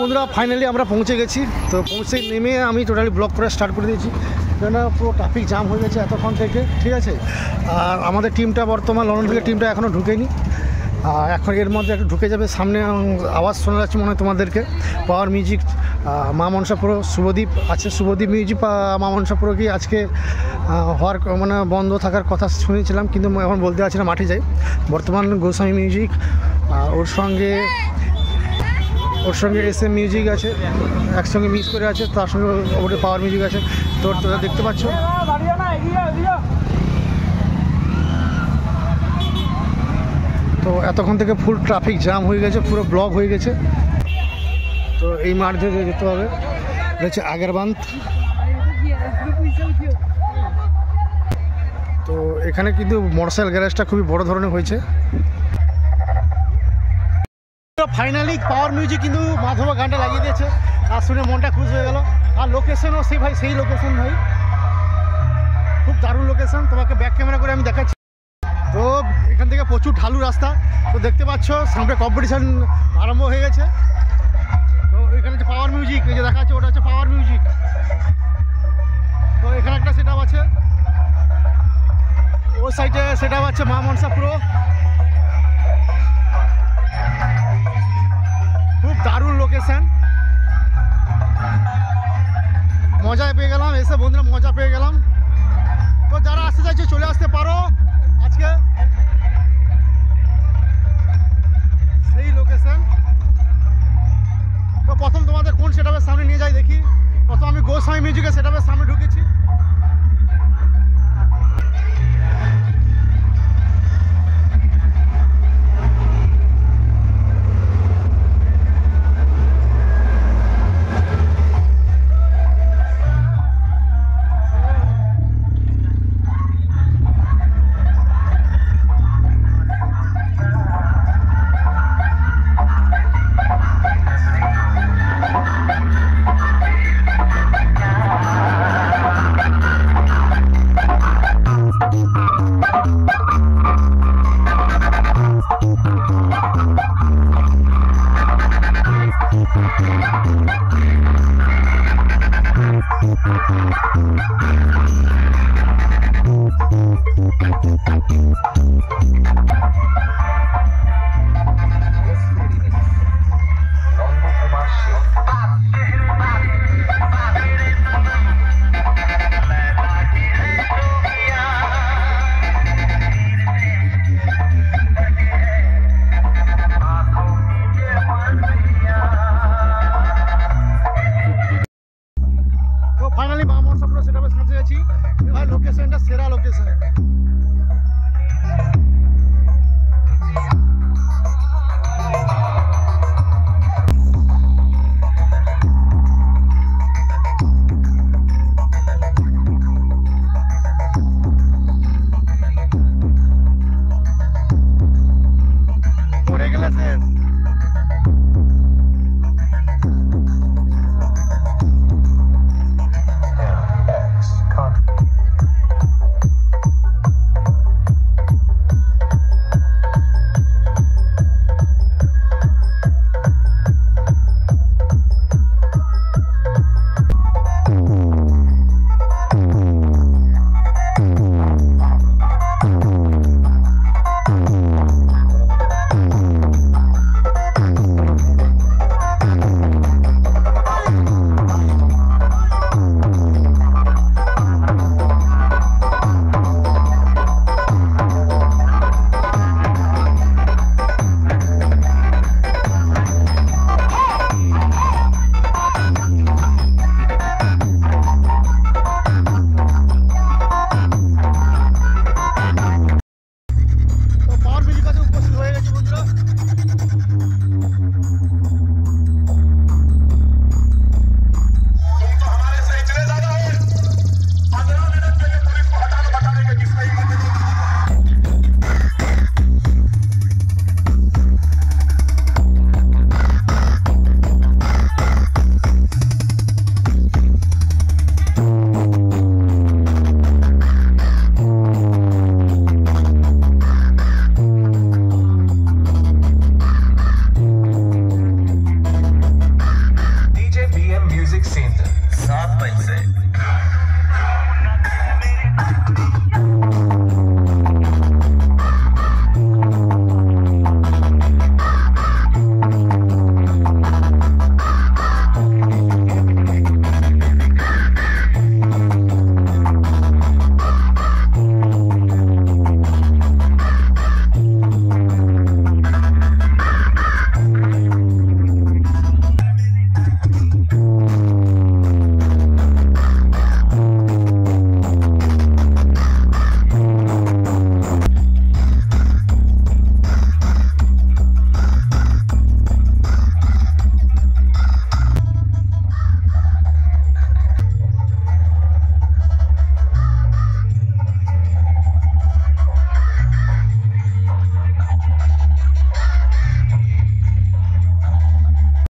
বন্ধুরা ফাইনালি আমরা পৌঁছে গেছি। তো পৌঁছে নেমে আমি টোটালি ব্লগ করা স্টার্ট করে দিয়েছি, কেননা পুরো ট্রাফিক জ্যাম হয়ে গেছে এতক্ষণ থেকে, ঠিক আছে। আর আমাদের টিমটা বর্তমান লন্ডন থেকে টিমটা এখনও ঢুকেনি, এখন এর মধ্যে একটু ঢুকে যাবে। সামনে আওয়াজ শোনা যাচ্ছে মনে হয় তোমাদেরকে, পাওয়ার মিউজিক মা মনসা পুরো শুভদীপ আছে, শুভদীপ মিউজিক মা মনসা পুরো কি আজকে হওয়ার মানে বন্ধ থাকার কথা শুনেছিলাম, কিন্তু এখন বলতে পারছি না, মাঠে যাই। বর্তমান গোস্বামী মিউজিক, ওর সঙ্গে SM মিউজিক আছে, একসঙ্গে মিক্স করে আছে, তার সঙ্গে ওপরে পাওয়ার মিউজিক আছে। তো তোরা দেখতে পাচ্ছ তো এতক্ষণ থেকে ফুল ট্রাফিক জ্যাম হয়ে গেছে, পুরো ব্লক হয়ে গেছে। তো এই মাঠ দিয়ে যেতে হবে, এটা হচ্ছে আগেরবান্ধ। তো এখানে কিন্তু মোটরসাইকেল গ্যারেজটা খুবই বড় ধরনের হয়েছে। ফাইনালি পাওয়ার মিউজিক কিন্তু মাধবা গানটা লাগিয়ে দিয়েছে, আর শুনে মনটা খুশি হয়ে গেল। আর লোকেশনও সেই লোকেশন ভাই, খুব দারুণ লোকেশন। তোমাকে ব্যাক ক্যামেরা করে আমি দেখাচ্ছি। তো এখান থেকে প্রচুর ঢালু রাস্তা, তো দেখতে পাচ্ছ সামনে কম্পিটিশান আরম্ভ হয়ে গেছে। তো এখানে যে পাওয়ার মিউজিক, এই যে দেখা যাচ্ছে ওটা হচ্ছে পাওয়ার মিউজিক। তো এখানে একটা সেট আপ আছে, ওই সাইডে সেট আপ আছে মা মনসা প্রো। খুব দারুণ লোকেশন, মজা পেয়ে গেলাম এসে বন্ধুরা, মজা পেয়ে গেলাম। তো যারা আসতে চাইছে চলে আসতে পারো আজকে, সেই লোকেশন। তো প্রথম তোমাদের কোন সেটআপের সামনে নিয়ে যাই দেখি। প্রথম আমি গোস্বামী মিউজিকের সেটআপের সামনে ঢুকেছি। ফাইনালি মা মনসা পুরো সেটআপের সাথে আছি ভাই, লোকেশনটা সেরা লোকেশন।